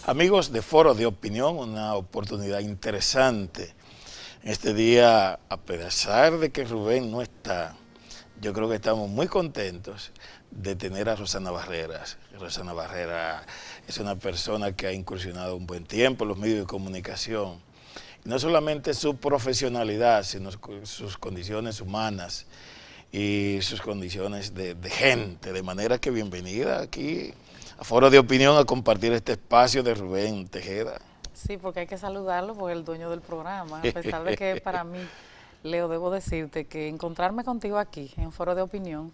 Amigos de Foro de Opinión, una oportunidad interesante. Este día, a pesar de que Rubén no está, yo creo que estamos muy contentos de tener a Rosana Barreras. Rosana Barreras es una persona que ha incursionado un buen tiempo en los medios de comunicación. No solamente su profesionalidad, sino sus condiciones humanas y sus condiciones de gente. De manera que bienvenida aquí a Foro de Opinión a compartir este espacio de Rubén Tejeda. Sí, porque hay que saludarlo porque es el dueño del programa. A pesar de que para mí, Leo, debo decirte que encontrarme contigo aquí en Foro de Opinión,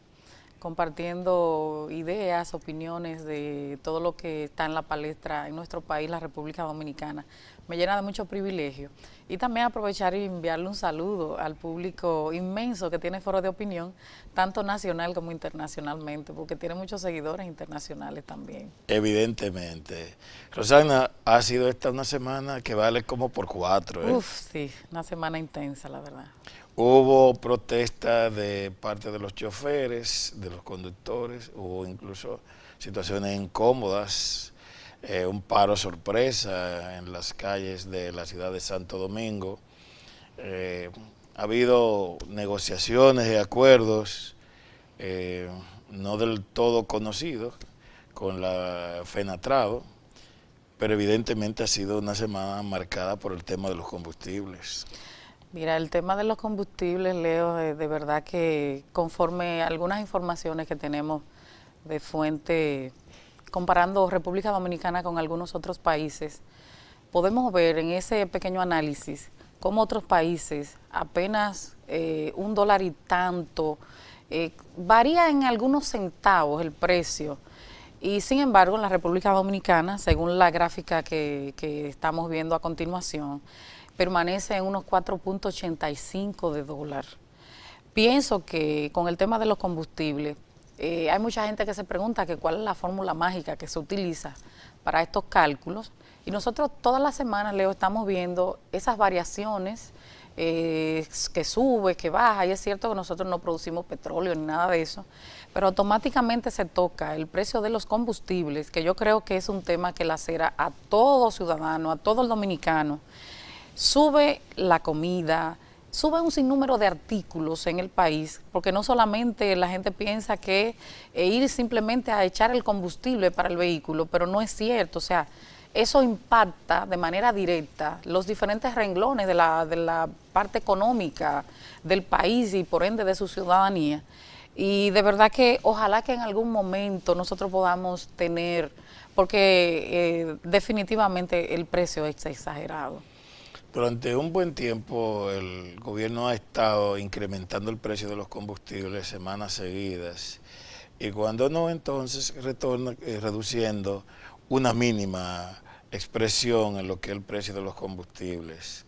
compartiendo ideas, opiniones de todo lo que está en la palestra en nuestro país, la República Dominicana, me llena de mucho privilegio. Y también aprovechar y enviarle un saludo al público inmenso que tiene Foro de Opinión, tanto nacional como internacionalmente, porque tiene muchos seguidores internacionales también. Evidentemente. Rosana, ha sido esta una semana que vale como por 4, ¿eh? Uf, sí, una semana intensa, la verdad. Hubo protestas de parte de los choferes, de los conductores, hubo incluso situaciones incómodas, un paro sorpresa en las calles de la ciudad de Santo Domingo. Ha habido negociaciones y acuerdos no del todo conocidos con la FENATRADO, pero evidentemente ha sido una semana marcada por el tema de los combustibles. Mira, el tema de los combustibles, Leo, de verdad que conforme algunas informaciones que tenemos de fuente, comparando República Dominicana con algunos otros países, podemos ver en ese pequeño análisis cómo otros países apenas $1 y tanto, varía en algunos centavos el precio. Y sin embargo, en la República Dominicana, según la gráfica que estamos viendo a continuación, permanece en unos 4.85 de dólar. Pienso que con el tema de los combustibles, hay mucha gente que se pregunta que cuál es la fórmula mágica que se utiliza para estos cálculos. Y nosotros todas las semanas, Leo, estamos viendo esas variaciones, que sube, que baja, y es cierto que nosotros no producimos petróleo ni nada de eso, pero automáticamente se toca el precio de los combustibles, que yo creo que es un tema que lacera a todo ciudadano, a todo el dominicano. Sube la comida, sube un sinnúmero de artículos en el país, porque no solamente la gente piensa que ir simplemente a echar el combustible para el vehículo, pero no es cierto, o sea, eso impacta de manera directa los diferentes renglones de la parte económica del país y por ende de su ciudadanía. Y de verdad que ojalá que en algún momento nosotros podamos tener, porque definitivamente el precio es exagerado. Durante un buen tiempo el gobierno ha estado incrementando el precio de los combustibles semanas seguidas y cuando no, entonces retorna reduciendo una mínima expresión en lo que es el precio de los combustibles.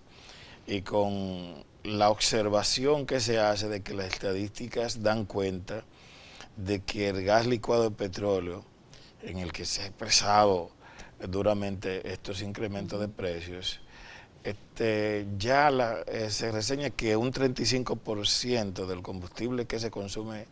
Y con la observación que se hace de que las estadísticas dan cuenta de que el gas licuado de petróleo, en el que se ha expresado duramente estos incrementos de precios, se reseña que un 35% del combustible que se consume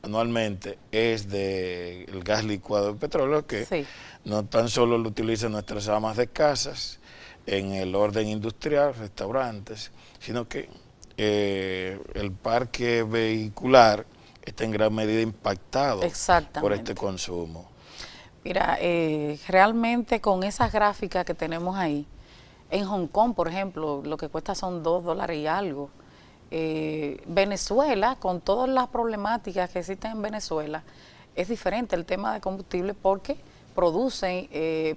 anualmente es del gas licuado de petróleo, que Sí. no tan solo lo utilizan nuestras amas de casas en el orden industrial, restaurantes, sino que el parque vehicular está en gran medida impactado por este consumo. Mira, realmente con esas gráficas que tenemos ahí, en Hong Kong, por ejemplo, lo que cuesta son $2 y algo. Venezuela, con todas las problemáticas que existen en Venezuela, es diferente el tema de combustible porque producen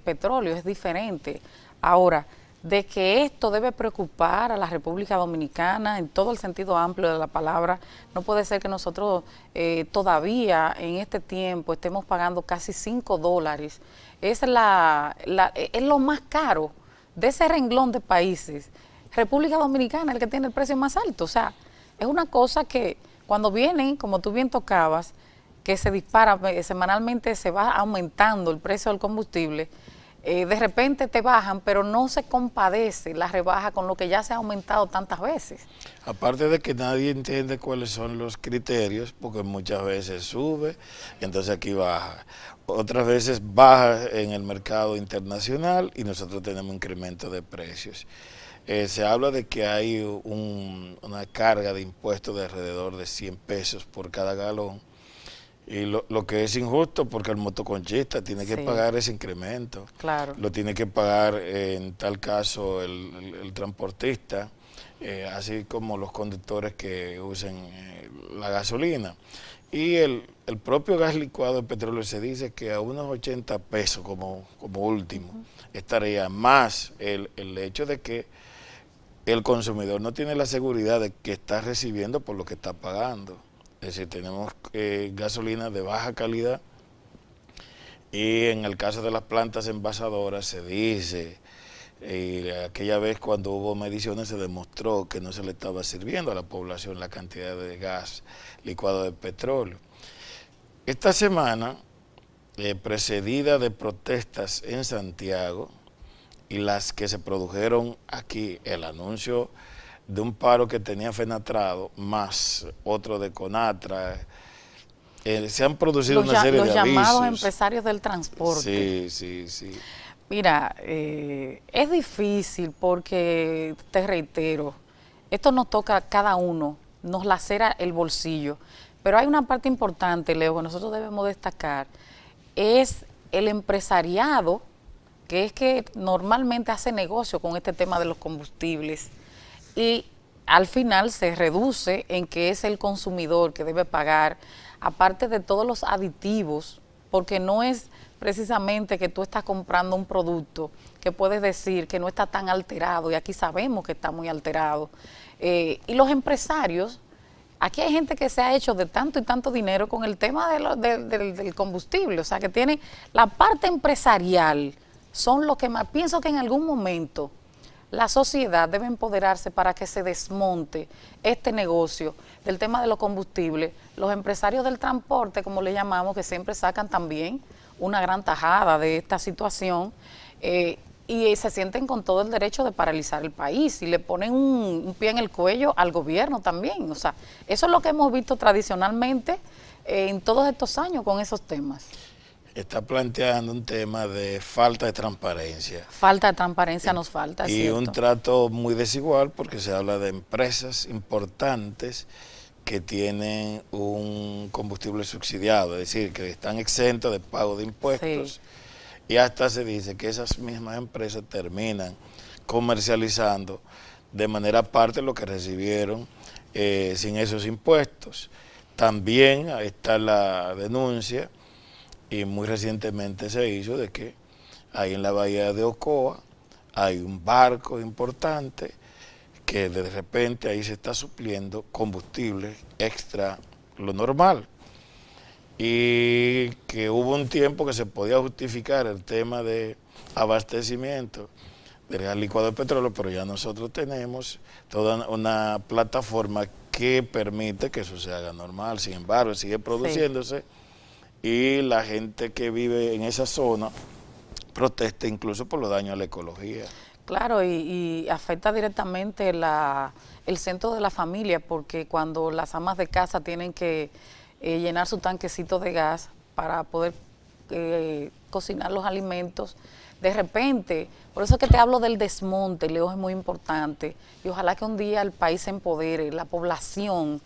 petróleo, es diferente. Ahora, de que esto debe preocupar a la República Dominicana en todo el sentido amplio de la palabra, no puede ser que nosotros todavía en este tiempo estemos pagando casi $5. Es lo más caro de ese renglón de países. República Dominicana es el que tiene el precio más alto. O sea, es una cosa que cuando vienen, como tú bien tocabas, que se dispara, semanalmente se va aumentando el precio del combustible, de repente te bajan, pero no se compadece la rebaja con lo que ya se ha aumentado tantas veces. Aparte de que nadie entiende cuáles son los criterios, porque muchas veces sube, entonces aquí baja. Otras veces baja en el mercado internacional y nosotros tenemos incremento de precios. Se habla de que hay una carga de impuestos de alrededor de 100 pesos por cada galón. Y lo que es injusto porque el motoconchista tiene que pagar ese incremento. Claro. Lo tiene que pagar en tal caso el transportista, así como los conductores que usen la gasolina. Y el propio gas licuado de petróleo se dice que a unos 80 pesos como último estaría, más el hecho de que el consumidor no tiene la seguridad de que está recibiendo por lo que está pagando. Es decir, tenemos gasolina de baja calidad y en el caso de las plantas envasadoras se dice, aquella vez cuando hubo mediciones se demostró que no se le estaba sirviendo a la población la cantidad de gas licuado de petróleo. Esta semana, precedida de protestas en Santiago y las que se produjeron aquí, el anuncio de un paro que tenía Fenatrado, más otro de Conatra, se han producido una serie de avisos. Los llamados empresarios del transporte. Sí. Mira, es difícil porque, te reitero, esto nos toca a cada uno, nos lacera el bolsillo, pero hay una parte importante, Leo, que nosotros debemos destacar, es el empresariado, que es que normalmente hace negocio con este tema de los combustibles, y al final se reduce en que es el consumidor que debe pagar, aparte de todos los aditivos, porque no es precisamente que tú estás comprando un producto que puedes decir que no está tan alterado, y aquí sabemos que está muy alterado. Y los empresarios, aquí hay gente que se ha hecho de tanto y tanto dinero con el tema del combustible, o sea que tiene la parte empresarial, son los que más, pienso que en algún momento la sociedad debe empoderarse para que se desmonte este negocio del tema de los combustibles. Los empresarios del transporte, como le llamamos, que siempre sacan también una gran tajada de esta situación y se sienten con todo el derecho de paralizar el país y le ponen un pie en el cuello al gobierno también. O sea, eso es lo que hemos visto tradicionalmente en todos estos años con esos temas. Está planteando un tema de falta de transparencia. Falta de transparencia nos falta, y ¿cierto? Un trato muy desigual porque se habla de empresas importantes que tienen un combustible subsidiado, es decir, que están exentos de pago de impuestos. Sí. Y hasta se dice que esas mismas empresas terminan comercializando de manera aparte lo que recibieron sin esos impuestos. También está la denuncia, y muy recientemente se hizo, de que ahí en la bahía de Ocoa hay un barco importante que de repente ahí se está supliendo combustible extra lo normal, y que hubo un tiempo que se podía justificar el tema de abastecimiento de gas licuado de petróleo, pero ya nosotros tenemos toda una plataforma que permite que eso se haga normal. Sin embargo, sigue produciéndose. Sí. Y la gente que vive en esa zona protesta incluso por los daños a la ecología. Claro, y afecta directamente el centro de la familia, porque cuando las amas de casa tienen que llenar su tanquecito de gas para poder cocinar los alimentos, de repente, por eso es que te hablo del desmonte, Leo, es muy importante, y ojalá que un día el país se empodere, la población,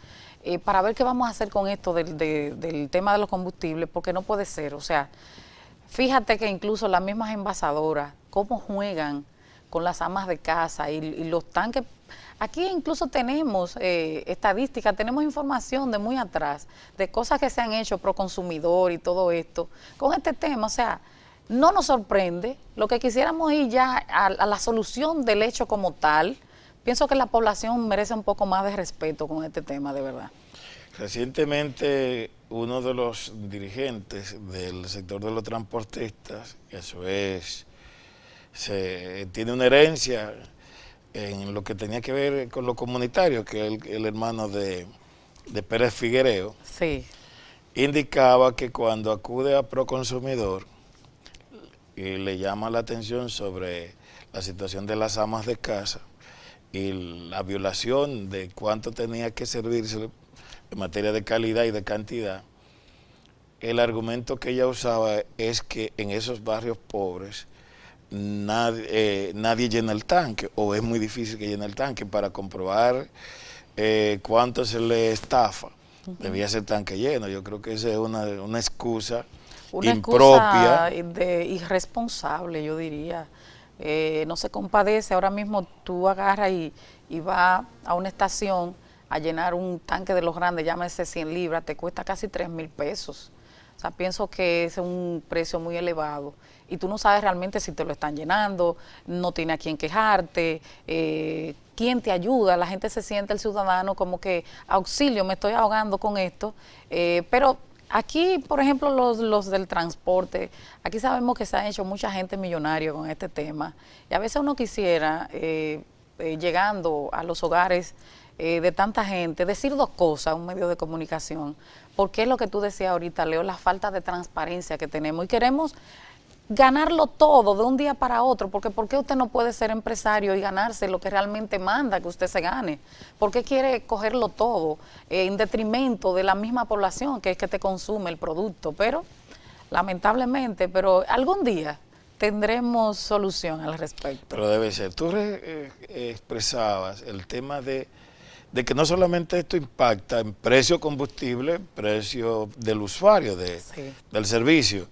para ver qué vamos a hacer con esto del tema de los combustibles, porque no puede ser. O sea, fíjate que incluso las mismas envasadoras, cómo juegan con las amas de casa y los tanques. Aquí incluso tenemos estadísticas, tenemos información de muy atrás, de cosas que se han hecho pro consumidor y todo esto, con este tema. O sea, no nos sorprende. Lo que quisiéramos ir ya a la solución del hecho como tal. Pienso que la población merece un poco más de respeto con este tema, de verdad. Recientemente, uno de los dirigentes del sector de los transportistas, eso es, tiene una herencia en lo que tenía que ver con lo comunitario, que es el hermano de Pérez Figuereo, sí. Indicaba que cuando acude a Proconsumidor y le llama la atención sobre la situación de las amas de casa y la violación de cuánto tenía que servirse en materia de calidad y de cantidad. El argumento que ella usaba es que en esos barrios pobres nadie llena el tanque, o es muy difícil que llene el tanque. Para comprobar cuánto se le estafa, debía ser tanque lleno. Yo creo que esa es una excusa impropia. Irresponsable, yo diría. No se compadece. Ahora mismo tú agarras y vas a una estación a llenar un tanque de los grandes, llámese 100 libras, te cuesta casi 3,000 pesos. O sea, pienso que es un precio muy elevado y tú no sabes realmente si te lo están llenando, no tiene a quién quejarte, quién te ayuda. La gente se siente, el ciudadano, como que auxilio, me estoy ahogando con esto, pero aquí, por ejemplo, los del transporte, aquí sabemos que se ha hecho mucha gente millonaria con este tema y a veces uno quisiera, llegando a los hogares de tanta gente, decir dos cosas, un medio de comunicación, porque es lo que tú decías ahorita, Leo, la falta de transparencia que tenemos y queremos ganarlo todo de un día para otro, porque ¿por qué usted no puede ser empresario y ganarse lo que realmente manda que usted se gane? ¿Por qué quiere cogerlo todo en detrimento de la misma población que es que te consume el producto? Pero, lamentablemente, pero algún día tendremos solución al respecto. Pero debe ser. Tú expresabas el tema de que no solamente esto impacta en precio combustible, precio del usuario del servicio,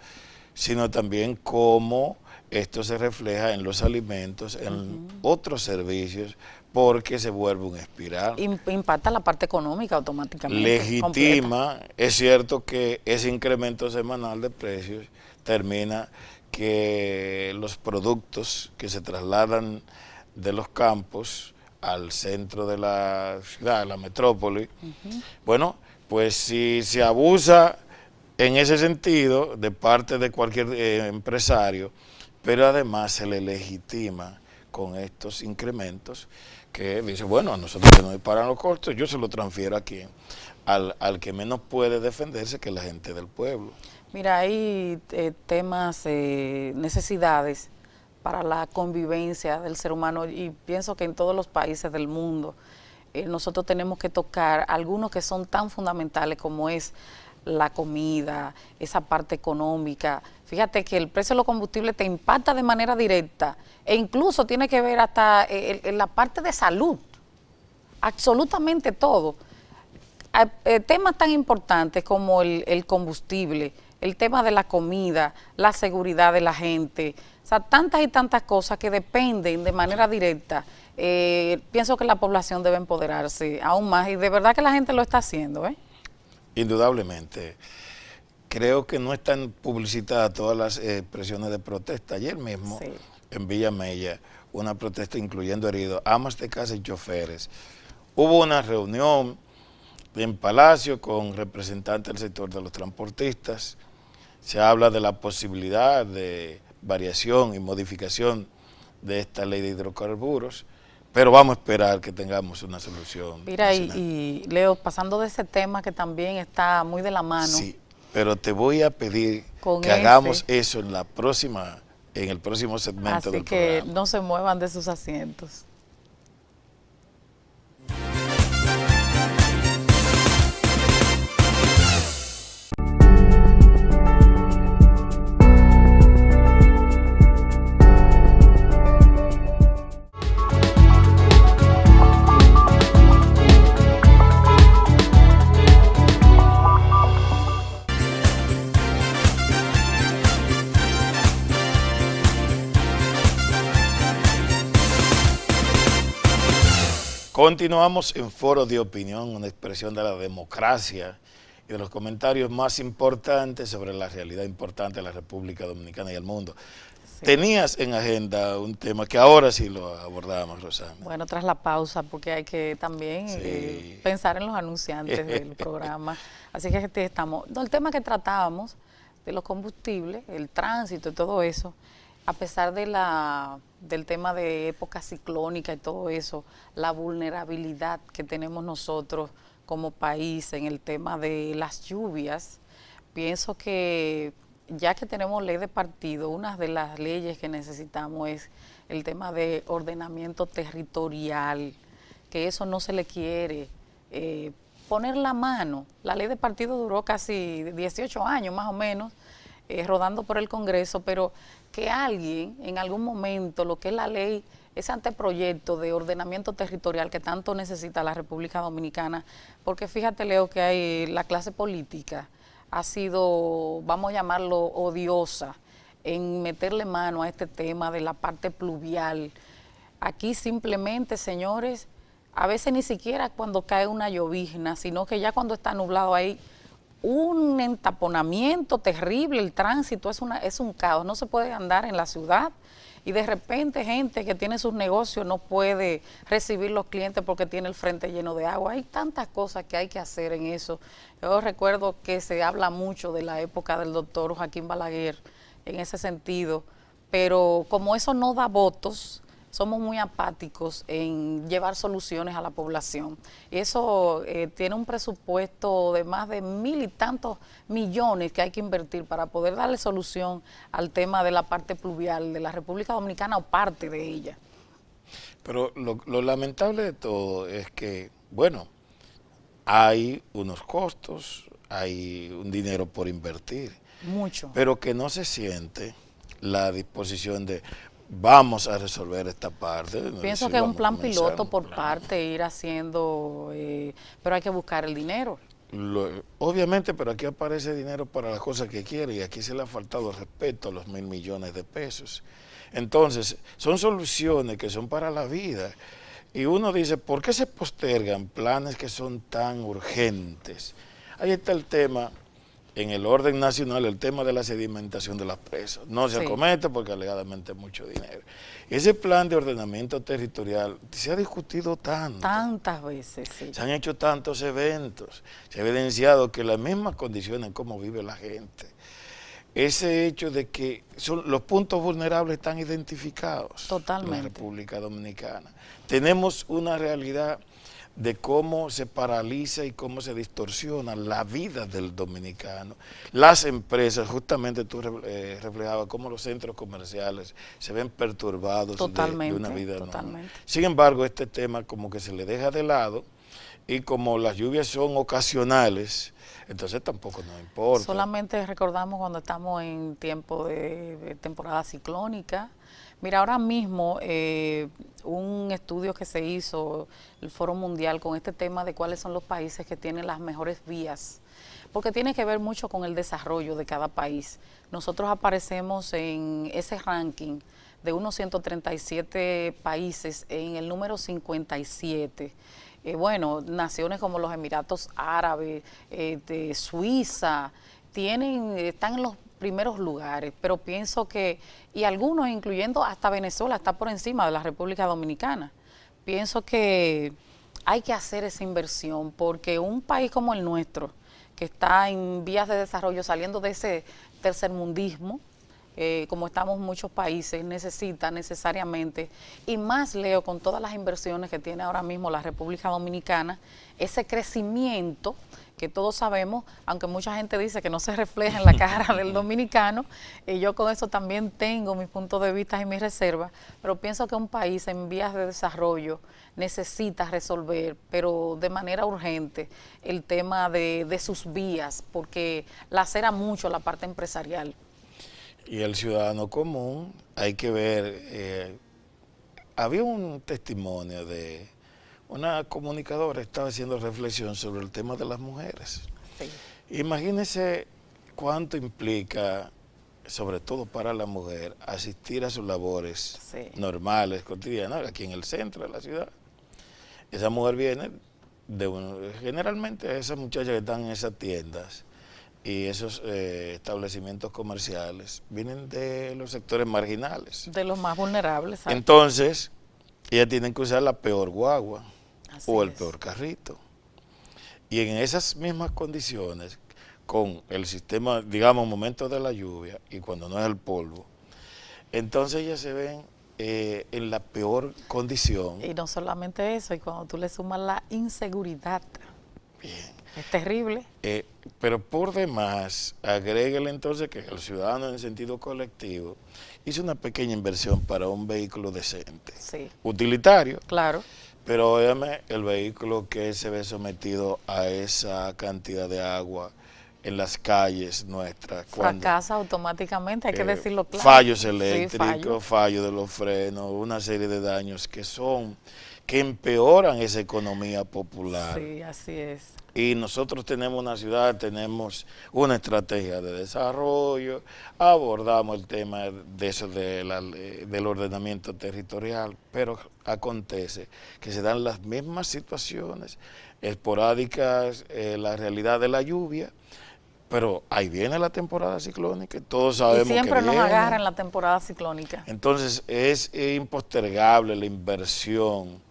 sino también cómo esto se refleja en los alimentos, en otros servicios, porque se vuelve un espiral. Impacta la parte económica automáticamente. Legitima, completa. es cierto que ese incremento semanal de precios termina que los productos que se trasladan de los campos al centro de la ciudad, la metrópoli, bueno, pues si se abusa en ese sentido de parte de cualquier empresario, pero además se le legitima con estos incrementos que dice, bueno, a nosotros se nos disparan los costos, yo se lo transfiero a quien, al que menos puede defenderse, que es la gente del pueblo. Mira, hay temas, necesidades para la convivencia del ser humano y pienso que en todos los países del mundo nosotros tenemos que tocar algunos que son tan fundamentales como es la comida, esa parte económica. Fíjate que el precio de los combustibles te impacta de manera directa e incluso tiene que ver hasta en la parte de salud, absolutamente todo. Temas tan importantes como el combustible, el tema de la comida, la seguridad de la gente, o sea, tantas y tantas cosas que dependen de manera directa. Pienso que la población debe empoderarse aún más y de verdad que la gente lo está haciendo, ¿eh? Indudablemente. Creo que no están publicitadas todas las expresiones de protesta. Ayer mismo, sí, en Villa Mella, una protesta incluyendo heridos, amas de casa y choferes. Hubo una reunión en Palacio con representantes del sector de los transportistas. Se habla de la posibilidad de variación y modificación de esta ley de hidrocarburos, pero vamos a esperar que tengamos una solución. Mira, y Leo, pasando de ese tema que también está muy de la mano. Sí, pero te voy a pedir que hagamos eso en el próximo segmento del programa. Así que no se muevan de sus asientos. Continuamos en Foro de Opinión, una expresión de la democracia y de los comentarios más importantes sobre la realidad importante de la República Dominicana y el mundo. Sí. Tenías en agenda un tema que ahora sí lo abordamos, Rosana. Bueno, tras la pausa, porque hay que también pensar en los anunciantes del programa. Así que estamos. El tema que tratábamos de los combustibles, el tránsito y todo eso, a pesar de del tema de época ciclónica y todo eso, la vulnerabilidad que tenemos nosotros como país en el tema de las lluvias, pienso que ya que tenemos ley de partido, una de las leyes que necesitamos es el tema de ordenamiento territorial, que eso no se le quiere poner la mano. La ley de partido duró casi 18 años más o menos, rodando por el Congreso, pero que alguien en algún momento, lo que es la ley, ese anteproyecto de ordenamiento territorial que tanto necesita la República Dominicana, porque fíjate, Leo, que hay la clase política ha sido, vamos a llamarlo, odiosa en meterle mano a este tema de la parte pluvial. Aquí simplemente, señores, a veces ni siquiera cuando cae una llovizna, sino que ya cuando está nublado hay un entaponamiento terrible, el tránsito es un caos, no se puede andar en la ciudad y de repente gente que tiene sus negocios no puede recibir los clientes porque tiene el frente lleno de agua. Hay tantas cosas que hay que hacer en eso. Yo recuerdo que se habla mucho de la época del doctor Joaquín Balaguer en ese sentido, pero como eso no da votos, somos muy apáticos en llevar soluciones a la población. Y eso tiene un presupuesto de más de 1.000 y tantos millones que hay que invertir para poder darle solución al tema de la parte pluvial de la República Dominicana o parte de ella. Pero lo lamentable de todo es que, bueno, hay unos costos, hay un dinero por invertir. Mucho. Pero que no se siente la disposición de vamos a resolver esta parte. Pienso que es un plan piloto por parte, ir haciendo, pero hay que buscar el dinero. Obviamente, pero aquí aparece dinero para las cosas que quiere y aquí se le ha faltado respeto a los 1.000 millones de pesos. Entonces, son soluciones que son para la vida. Y uno dice, ¿por qué se postergan planes que son tan urgentes? Ahí está el tema. En el orden nacional, el tema de la sedimentación de las presas. No se acomete porque alegadamente es mucho dinero. Ese plan de ordenamiento territorial se ha discutido tanto. Tantas veces, sí. Se han hecho tantos eventos. Se ha evidenciado que las mismas condiciones en cómo vive la gente. Ese hecho de que los puntos vulnerables están identificados. Totalmente. En la República Dominicana. Tenemos una realidad de cómo se paraliza y cómo se distorsiona la vida del dominicano. Las empresas, justamente tú reflejabas cómo los centros comerciales se ven perturbados de una vida normal. Sin embargo, este tema como que se le deja de lado y como las lluvias son ocasionales, entonces tampoco nos importa. Solamente recordamos cuando estamos en tiempo de temporada ciclónica. Mira, ahora mismo un estudio que se hizo, el Foro Mundial, con este tema de cuáles son los países que tienen las mejores vías, porque tiene que ver mucho con el desarrollo de cada país. Nosotros aparecemos en ese ranking de unos 137 países en el número 57. Bueno, naciones como los Emiratos Árabes, de Suiza, están en los primeros lugares, pero pienso que, y algunos, incluyendo hasta Venezuela, está por encima de la República Dominicana. Pienso que hay que hacer esa inversión, porque un país como el nuestro, que está en vías de desarrollo, saliendo de ese tercermundismo, como estamos muchos países, necesita necesariamente, y más, Leo, con todas las inversiones que tiene ahora mismo la República Dominicana, ese crecimiento que todos sabemos, aunque mucha gente dice que no se refleja en la cara del dominicano, y yo con eso también tengo mis puntos de vista y mis reservas, pero pienso que un país en vías de desarrollo necesita resolver, pero de manera urgente, el tema de sus vías, porque lacera mucho la parte empresarial. Y el ciudadano común, hay que ver, había un testimonio de una comunicadora que estaba haciendo reflexión sobre el tema de las mujeres. Sí. Imagínense cuánto implica, sobre todo para la mujer, asistir a sus labores normales, cotidianas, aquí en el centro de la ciudad. Esa mujer viene generalmente esas muchachas que están en esas tiendas y esos establecimientos comerciales vienen de los sectores marginales. De los más vulnerables. ¿Sabes? Entonces, ellas tienen que usar la peor guagua o el peor carrito. Y en esas mismas condiciones, con el sistema, digamos, momentos de la lluvia y cuando no es el polvo, entonces ellas se ven en la peor condición. Y no solamente eso, y cuando tú le sumas la inseguridad. Bien. Es terrible. Pero por demás, agréguele entonces que el ciudadano en sentido colectivo hizo una pequeña inversión para un vehículo decente, Sí, utilitario, claro. pero óyame, el vehículo que se ve sometido a esa cantidad de agua en las calles nuestras, cuando Fracasa automáticamente, hay que decirlo claro. fallos Sí, eléctricos, fallos de los frenos, una serie de daños que empeoran esa economía popular. Sí, así es. Y nosotros tenemos una ciudad, tenemos una estrategia de desarrollo, abordamos el tema de eso del ordenamiento territorial, pero acontece que se dan las mismas situaciones esporádicas, la realidad de la lluvia, pero ahí viene la temporada ciclónica, todos Y sabemos que siempre nos viene. agarra en la temporada ciclónica. Entonces es impostergable la inversión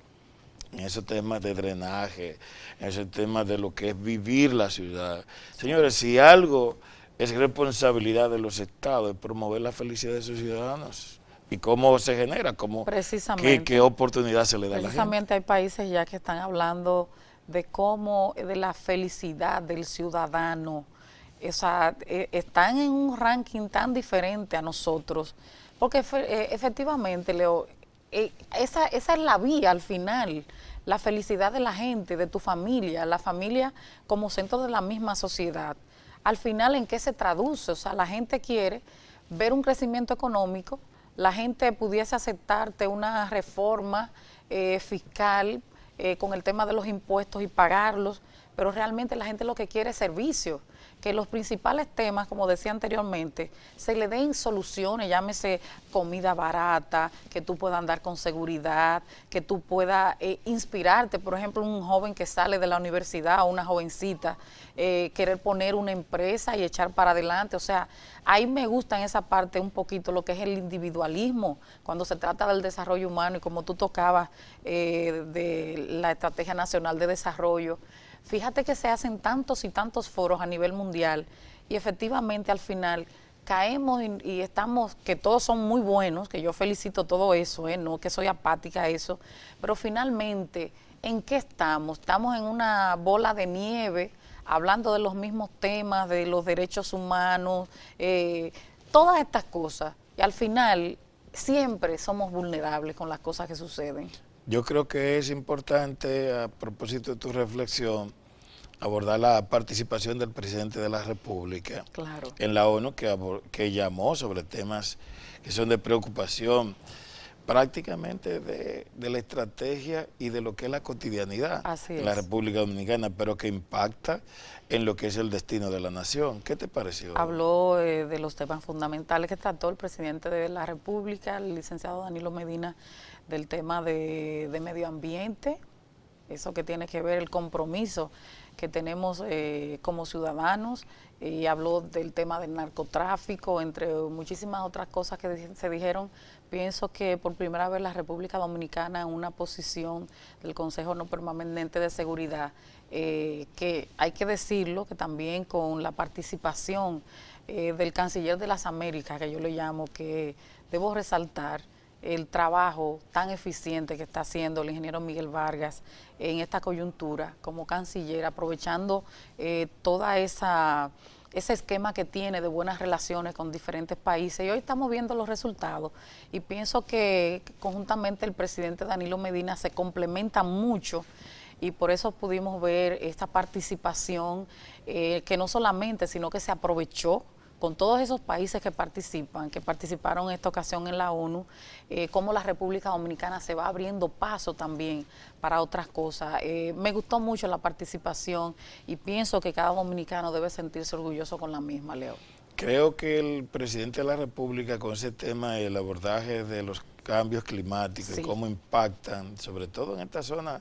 en esos temas de drenaje, en esos temas de lo que es vivir la ciudad. Señores, si algo es responsabilidad de los estados, es promover la felicidad de sus ciudadanos. ¿Y cómo se genera? ¿Qué oportunidad se le da a la gente? Precisamente hay países ya que están hablando de cómo, de la felicidad del ciudadano. O sea, están en un ranking tan diferente a nosotros, porque efectivamente, Leo, esa es la vía al final, la felicidad de la gente, de tu familia, la familia como centro de la misma sociedad. Al final, ¿en qué se traduce? O sea, la gente quiere ver un crecimiento económico, la gente pudiese aceptarte una reforma fiscal con el tema de los impuestos y pagarlos, pero realmente la gente lo que quiere es servicio, que los principales temas, como decía anteriormente, se le den soluciones, llámese comida barata, que tú puedas andar con seguridad, que tú puedas inspirarte, por ejemplo, un joven que sale de la universidad o una jovencita, querer poner una empresa y echar para adelante, o sea, ahí me gusta en esa parte un poquito lo que es el individualismo, cuando se trata del desarrollo humano y como tú tocabas de la Estrategia Nacional de Desarrollo. Fíjate que se hacen tantos y tantos foros a nivel mundial y efectivamente al final caemos y estamos, que todos son muy buenos, que yo felicito todo eso, no que soy apática a eso, pero finalmente, ¿en qué estamos? Estamos en una bola de nieve, hablando de los mismos temas, de los derechos humanos, todas estas cosas, y al final siempre somos vulnerables con las cosas que suceden. Yo creo que es importante, a propósito de tu reflexión, abordar la participación del presidente de la República Claro. en la ONU, que llamó sobre temas que son de preocupación prácticamente de la estrategia y de lo que es la cotidianidad en la República Dominicana, pero que impacta en lo que es el destino de la nación. ¿Qué te pareció? Habló de los temas fundamentales que trató el presidente de la República, el licenciado Danilo Medina, del tema de medio ambiente, eso que tiene que ver el compromiso que tenemos como ciudadanos, y habló del tema del narcotráfico, entre muchísimas otras cosas que se dijeron. Pienso que por primera vez la República Dominicana en una posición del Consejo No Permanente de Seguridad, que hay que decirlo, que también con la participación del Canciller de las Américas, que yo le llamo, que debo resaltar el trabajo tan eficiente que está haciendo el ingeniero Miguel Vargas en esta coyuntura como canciller, aprovechando toda ese esquema que tiene de buenas relaciones con diferentes países. Y hoy estamos viendo los resultados y pienso que conjuntamente el presidente Danilo Medina se complementa mucho y por eso pudimos ver esta participación que no solamente, sino que se aprovechó con todos esos países que participaron en esta ocasión en la ONU, cómo la República Dominicana se va abriendo paso también para otras cosas. Me gustó mucho la participación y pienso que cada dominicano debe sentirse orgulloso con la misma, Leo. Creo que el presidente de la República, con ese tema, el abordaje de los cambios climáticos y cómo impactan, sobre todo en esta zona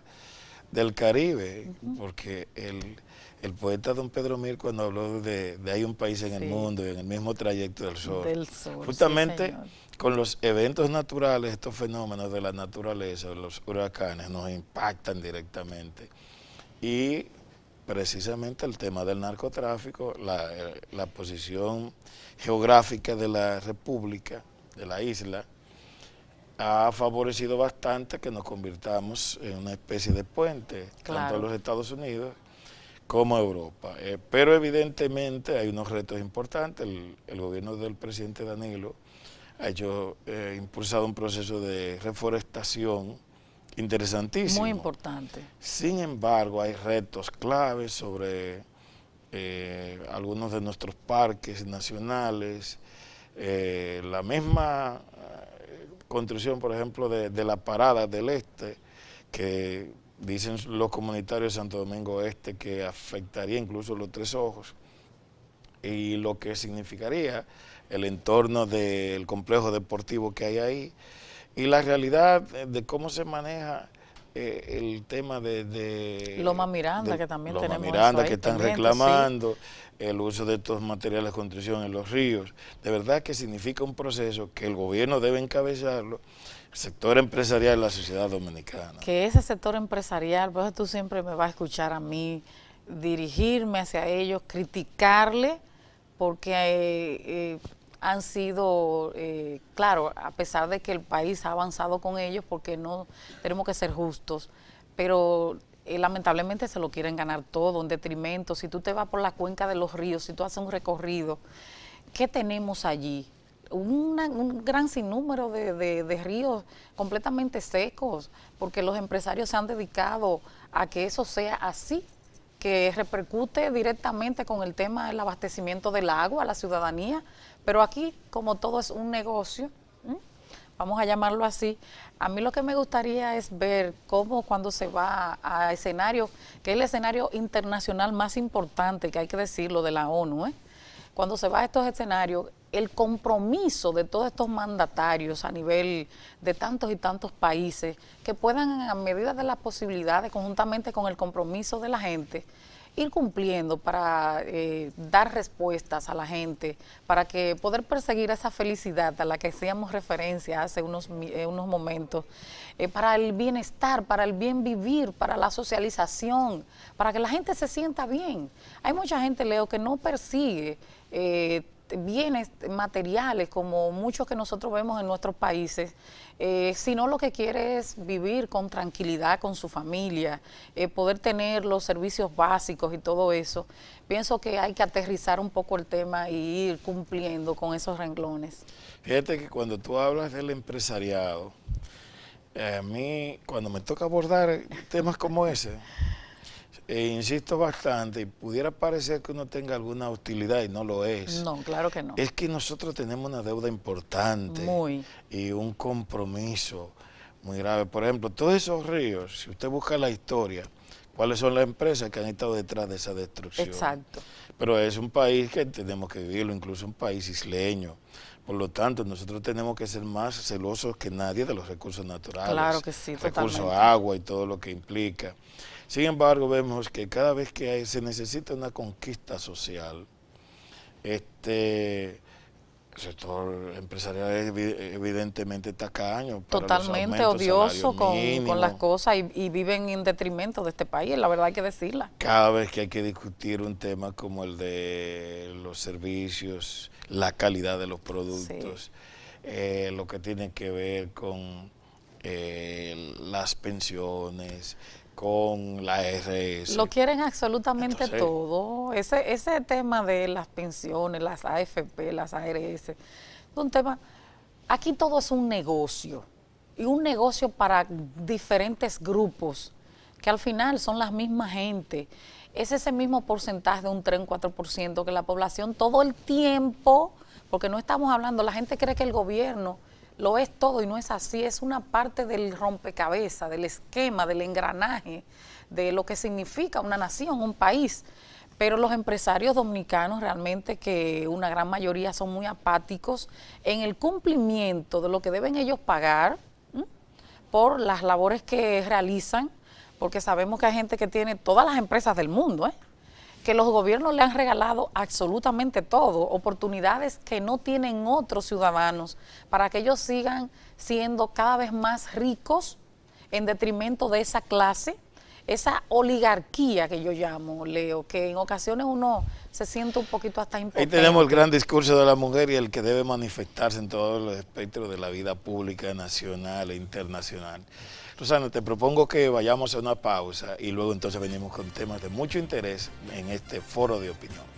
del Caribe, porque el poeta don Pedro Mir, cuando habló de hay un país en el mundo y en el mismo trayecto del sol, justamente con los eventos naturales, estos fenómenos de la naturaleza, los huracanes, nos impactan directamente. Y precisamente el tema del narcotráfico, la posición geográfica de la República, de la isla, ha favorecido bastante que nos convirtamos en una especie de puente, tanto a los Estados Unidos como Europa. Pero evidentemente hay unos retos importantes. El gobierno del presidente Danilo ha impulsado un proceso de reforestación interesantísimo. Muy importante. Sin embargo, hay retos claves sobre algunos de nuestros parques nacionales, la misma construcción, por ejemplo, de la Parada del Este, que dicen los comunitarios de Santo Domingo Este que afectaría incluso los Tres Ojos, y lo que significaría el entorno del complejo deportivo que hay ahí, y la realidad de cómo se maneja el tema de Loma Miranda, que también Loma tenemos Miranda, eso ahí que están pendiente, reclamando, sí. el uso de estos materiales de construcción en los ríos. De verdad que significa un proceso que el gobierno debe encabezarlo, el sector empresarial de la sociedad dominicana. Que ese sector empresarial, por eso tú siempre me vas a escuchar a mí dirigirme hacia ellos, criticarle, porque han sido, claro, a pesar de que el país ha avanzado con ellos, porque no tenemos que ser justos, pero lamentablemente se lo quieren ganar todo en detrimento. Si tú te vas por la cuenca de los ríos, si tú haces un recorrido, ¿qué tenemos allí? Un gran sinnúmero de ríos completamente secos, porque los empresarios se han dedicado a que eso sea así, que repercute directamente con el tema del abastecimiento del agua a la ciudadanía. Pero aquí, como todo es un negocio, vamos a llamarlo así, a mí lo que me gustaría es ver cómo cuando se va a escenarios, que es el escenario internacional más importante, que hay que decirlo, de la ONU, cuando se va a estos escenarios, el compromiso de todos estos mandatarios a nivel de tantos y tantos países, que puedan, a medida de las posibilidades, conjuntamente con el compromiso de la gente, ir cumpliendo para dar respuestas a la gente, para que poder perseguir esa felicidad a la que hacíamos referencia hace unos momentos, para el bienestar, para el bien vivir, para la socialización, para que la gente se sienta bien. Hay mucha gente, Leo, que no persigue bienes materiales como muchos que nosotros vemos en nuestros países, sino lo que quiere es vivir con tranquilidad con su familia, poder tener los servicios básicos y todo eso. Pienso que hay que aterrizar un poco el tema y ir cumpliendo con esos renglones. Fíjate que cuando tú hablas del empresariado, a mí cuando me toca abordar temas como ese, insisto bastante, y pudiera parecer que uno tenga alguna hostilidad y no lo es. No, claro que no. Es que nosotros tenemos una deuda importante Muy. y un compromiso muy grave. Por ejemplo, todos esos ríos, si usted busca la historia, ¿cuáles son las empresas que han estado detrás de esa destrucción? Exacto. Pero es un país que tenemos que vivirlo, incluso un país isleño. Por lo tanto, nosotros tenemos que ser más celosos que nadie de los recursos naturales. Claro que sí, recursos, totalmente. agua y todo lo que implica. Sin embargo, vemos que cada vez que se necesita una conquista social, el sector empresarial es evidentemente tacaño. Totalmente odioso con las cosas y viven en detrimento de este país, la verdad hay que decirla. Cada vez que hay que discutir un tema como el de los servicios, la calidad de los productos, sí, lo que tiene que ver con las pensiones, con la ARS. Lo quieren absolutamente Entonces, todo. Ese tema de las pensiones, las AFP, las ARS, es un tema, aquí todo es un negocio, y un negocio para diferentes grupos, que al final son las mismas gente. Es ese mismo porcentaje de un 3, un 4% que la población todo el tiempo, porque no estamos hablando, la gente cree que el gobierno lo es todo y no es así, es una parte del rompecabezas, del esquema, del engranaje, de lo que significa una nación, un país. Pero los empresarios dominicanos realmente, que una gran mayoría son muy apáticos en el cumplimiento de lo que deben ellos pagar por las labores que realizan, porque sabemos que hay gente que tiene todas las empresas del mundo, que los gobiernos le han regalado absolutamente todo, oportunidades que no tienen otros ciudadanos para que ellos sigan siendo cada vez más ricos en detrimento de esa clase, esa oligarquía que yo llamo, Leo, que en ocasiones uno se siente un poquito hasta impotente. Ahí tenemos el gran discurso de la mujer y el que debe manifestarse en todos los espectros de la vida pública, nacional e internacional. Rosana, te propongo que vayamos a una pausa y luego entonces venimos con temas de mucho interés en este foro de opinión.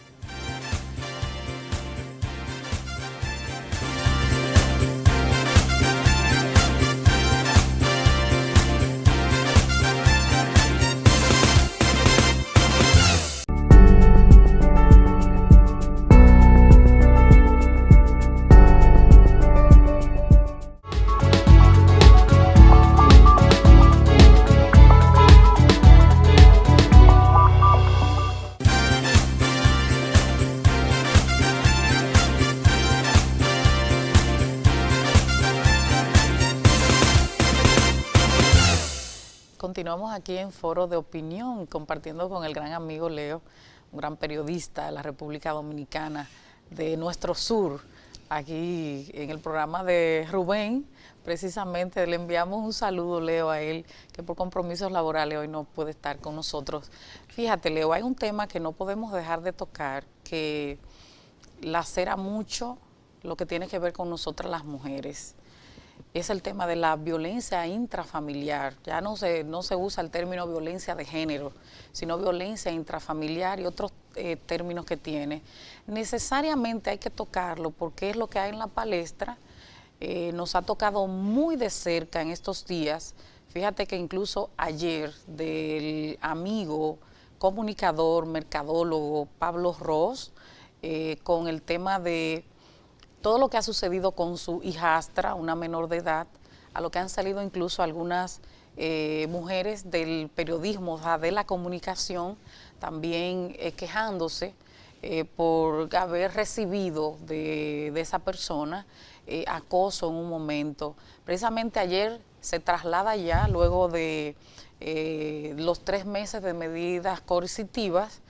Continuamos aquí en Foro de Opinión, compartiendo con el gran amigo Leo, un gran periodista de la República Dominicana, de nuestro sur, aquí en el programa de Rubén. Precisamente le enviamos un saludo, Leo, a él, que por compromisos laborales hoy no puede estar con nosotros. Fíjate, Leo, hay un tema que no podemos dejar de tocar, que lacera mucho lo que tiene que ver con nosotras las mujeres. Es el tema de la violencia intrafamiliar. Ya no se usa el término violencia de género, sino violencia intrafamiliar y otros términos que tiene. Necesariamente hay que tocarlo porque es lo que hay en la palestra. Nos ha tocado muy de cerca en estos días. Fíjate que incluso ayer del amigo, comunicador, mercadólogo Pablo Ros, con el tema de todo lo que ha sucedido con su hijastra, una menor de edad, a lo que han salido incluso algunas mujeres del periodismo, o sea, de la comunicación, también quejándose por haber recibido de esa persona acoso en un momento. Precisamente ayer se traslada ya, luego de los 3 meses de medidas coercitivas,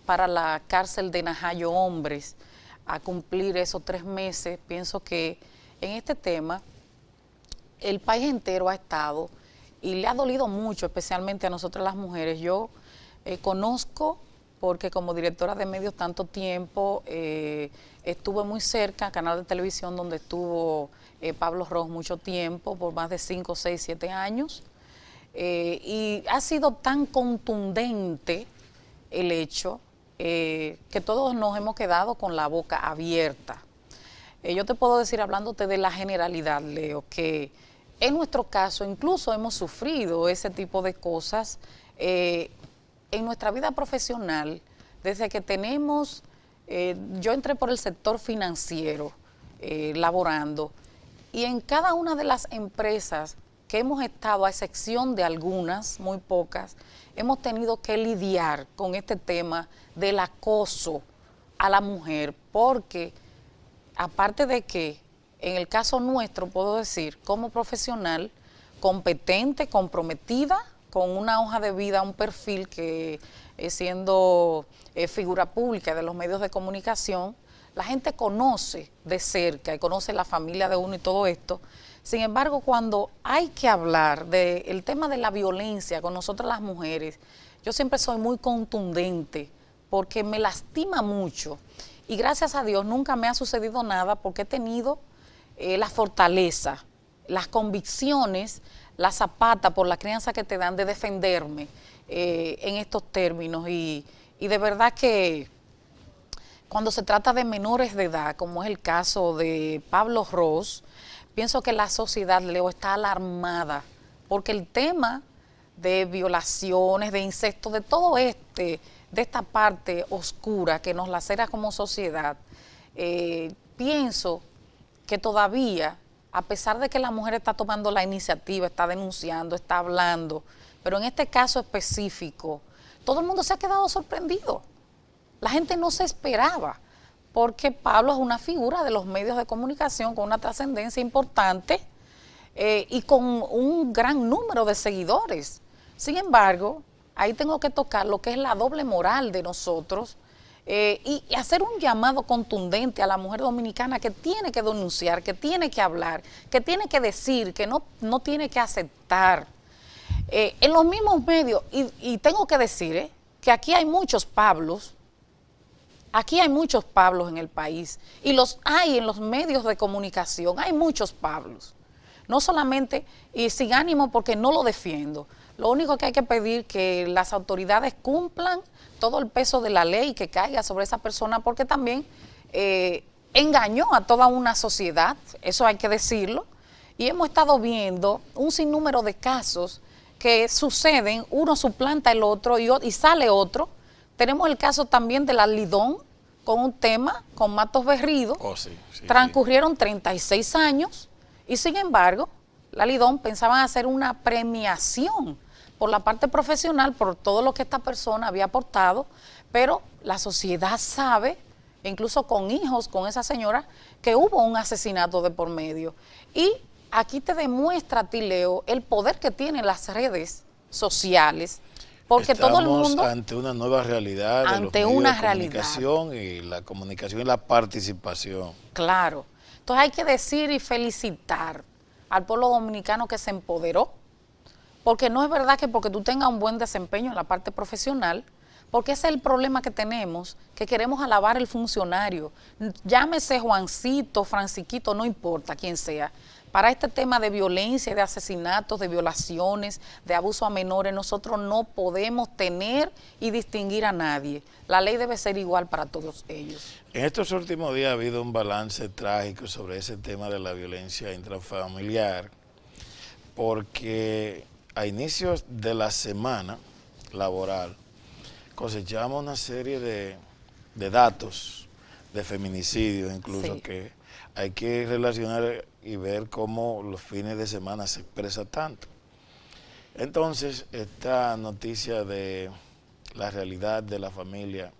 para la cárcel de Najayo Hombres, a cumplir esos 3 meses. Pienso que en este tema el país entero ha estado y le ha dolido mucho, especialmente a nosotras las mujeres. Yo conozco, porque como directora de medios tanto tiempo, estuve muy cerca, canal de televisión donde estuvo Pablo Ros mucho tiempo, por más de 5, 6, 7 años, y ha sido tan contundente el hecho que todos nos hemos quedado con la boca abierta. Yo te puedo decir, hablándote de la generalidad, Leo, que en nuestro caso incluso hemos sufrido ese tipo de cosas en nuestra vida profesional. Desde que tenemos, yo entré por el sector financiero laborando, y en cada una de las empresas que hemos estado, a excepción de algunas, muy pocas, hemos tenido que lidiar con este tema del acoso a la mujer, porque aparte de que en el caso nuestro, puedo decir, como profesional, competente, comprometida, con una hoja de vida, un perfil que siendo figura pública de los medios de comunicación, la gente conoce de cerca y conoce la familia de uno y todo esto. Sin embargo, cuando hay que hablar del tema de la violencia con nosotras las mujeres, yo siempre soy muy contundente porque me lastima mucho. Y gracias a Dios nunca me ha sucedido nada porque he tenido la fortaleza, las convicciones, la zapata por la crianza que te dan de defenderme en estos términos. Y de verdad que cuando se trata de menores de edad, como es el caso de Pablo Ros, pienso que la sociedad, Leo, está alarmada porque el tema de violaciones, de incesto, de todo de esta parte oscura que nos lacera como sociedad, pienso que todavía, a pesar de que la mujer está tomando la iniciativa, está denunciando, está hablando, pero en este caso específico, todo el mundo se ha quedado sorprendido. La gente no se esperaba, porque Pablo es una figura de los medios de comunicación con una trascendencia importante y con un gran número de seguidores. Sin embargo, ahí tengo que tocar lo que es la doble moral de nosotros y hacer un llamado contundente a la mujer dominicana que tiene que denunciar, que tiene que hablar, que tiene que decir, que no tiene que aceptar. En los mismos medios, y tengo que decir que aquí hay muchos Pablos. Aquí hay muchos Pablos en el país y los hay en los medios de comunicación, hay muchos Pablos. No solamente y sin ánimo porque no lo defiendo. Lo único que hay que pedir es que las autoridades cumplan todo el peso de la ley que caiga sobre esa persona, porque también engañó a toda una sociedad, eso hay que decirlo, y hemos estado viendo un sinnúmero de casos que suceden, uno suplanta el otro y sale otro. Tenemos el caso también de la Lidón, con un tema, con Matos Berrido. Oh, sí, sí, transcurrieron 36 años y sin embargo, la Lidón pensaban hacer una premiación por la parte profesional, por todo lo que esta persona había aportado, pero la sociedad sabe, incluso con hijos, con esa señora, que hubo un asesinato de por medio. Y aquí te demuestra a ti, Leo, el poder que tienen las redes sociales, porque estamos todo el mundo ante una nueva realidad de los ante medios una de realidad. comunicación y la comunicación y la participación. Claro. Entonces hay que decir y felicitar al pueblo dominicano que se empoderó, porque no es verdad que porque tú tengas un buen desempeño en la parte profesional, porque ese es el problema que tenemos, que queremos alabar al funcionario, llámese Juancito, Franciquito, no importa quién sea. Para este tema de violencia, de asesinatos, de violaciones, de abuso a menores, nosotros no podemos tener y distinguir a nadie. La ley debe ser igual para todos ellos. En estos últimos días ha habido un balance trágico sobre ese tema de la violencia intrafamiliar, porque a inicios de la semana laboral cosechamos una serie de datos de feminicidios, incluso, Sí. que hay que relacionar y ver cómo los fines de semana se expresa tanto. Entonces, esta noticia de la realidad de la familia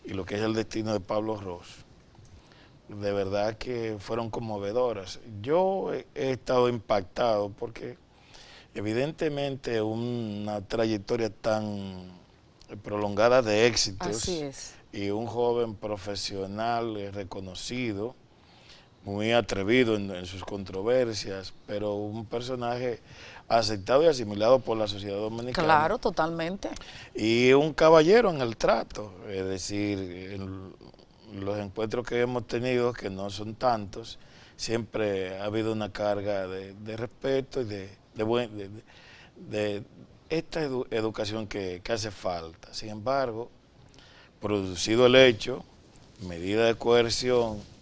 y lo que es el destino de Pablo Ros, de verdad que fueron conmovedoras. Yo he estado impactado porque evidentemente una trayectoria tan prolongada de éxitos. Así es. Y un joven profesional reconocido, muy atrevido en sus controversias, pero un personaje aceptado y asimilado por la sociedad dominicana. Claro, totalmente. Y un caballero en el trato, es decir, en los encuentros que hemos tenido, que no son tantos, siempre ha habido una carga de respeto y de esta educación que hace falta. Sin embargo, producido el hecho, medida de coerción,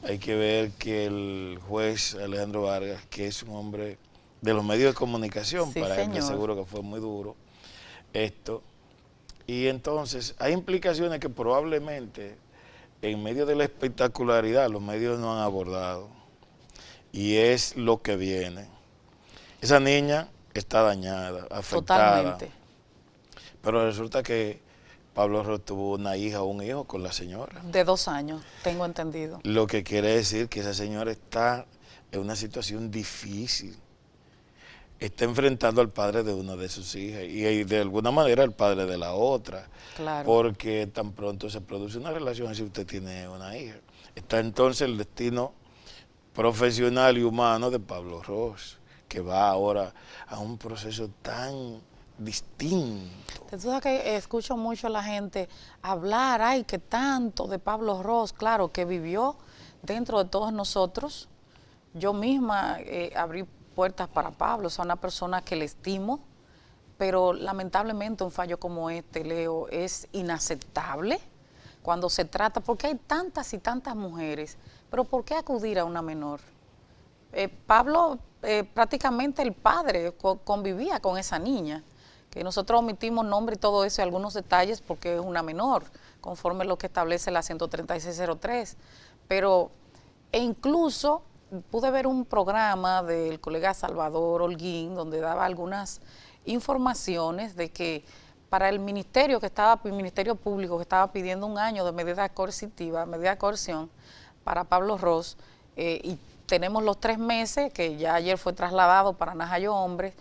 hay que ver que el juez Alejandro Vargas, que es un hombre de los medios de comunicación, Sí, para él señor. seguro que fue muy duro esto, y entonces hay implicaciones que probablemente en medio de la espectacularidad los medios no han abordado, y es lo que viene. Esa niña está dañada, afectada. Totalmente. Pero resulta que Pablo Ros tuvo una hija o un hijo con la señora. De 2 años, tengo entendido. Lo que quiere decir que esa señora está en una situación difícil. Está enfrentando al padre de una de sus hijas y de alguna manera al padre de la otra. Claro. Porque tan pronto se produce una relación si usted tiene una hija. Está entonces el destino profesional y humano de Pablo Ros, que va ahora a un proceso tan distinto. Tú sabes que escucho mucho a la gente hablar, ay, que tanto de Pablo Ros, claro, que vivió dentro de todos nosotros. Yo misma abrí puertas para Pablo, o sea, una persona que le estimo, pero lamentablemente un fallo como este, Leo, es inaceptable cuando se trata, porque hay tantas y tantas mujeres, pero ¿por qué acudir a una menor? Pablo, prácticamente el padre convivía con esa niña, que nosotros omitimos nombre y todo eso y algunos detalles porque es una menor, conforme lo que establece la 13603. Pero, e incluso pude ver un programa del colega Salvador Holguín, donde daba algunas informaciones de que para el ministerio el Ministerio Público que estaba pidiendo 1 año de medida coercitiva, medida de coerción para Pablo Ros, y tenemos los 3 meses, que ya ayer fue trasladado para Najayo Hombres,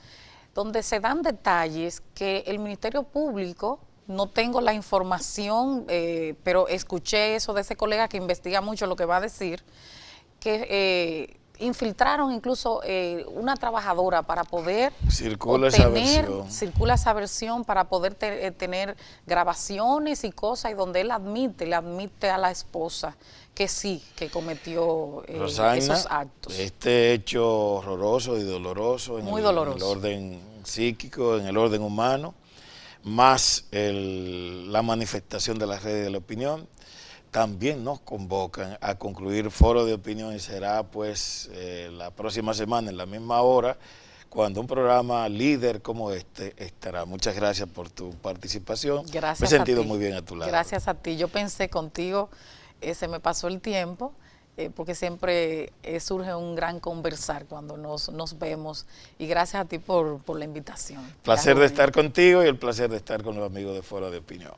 donde se dan detalles que el Ministerio Público, no tengo la información, pero escuché eso de ese colega que investiga mucho lo que va a decir, que infiltraron incluso una trabajadora para poder circula esa versión para poder tener grabaciones y cosas, y donde él le admite a la esposa que sí, que cometió Rosaina, esos actos. Este hecho horroroso y doloroso, Muy en doloroso. el orden psíquico, en el orden humano, más la manifestación de las redes de la opinión, también nos convocan a concluir foro de opinión, y será pues la próxima semana en la misma hora, cuando un programa líder como este estará. Muchas gracias por tu participación. Gracias. Me he sentido muy bien a tu lado. Gracias a ti. Yo pensé contigo, se me pasó el tiempo, porque siempre surge un gran conversar cuando nos vemos, y gracias a ti por la invitación. Placer de estar contigo y el placer de estar con los amigos de Foro de Opinión.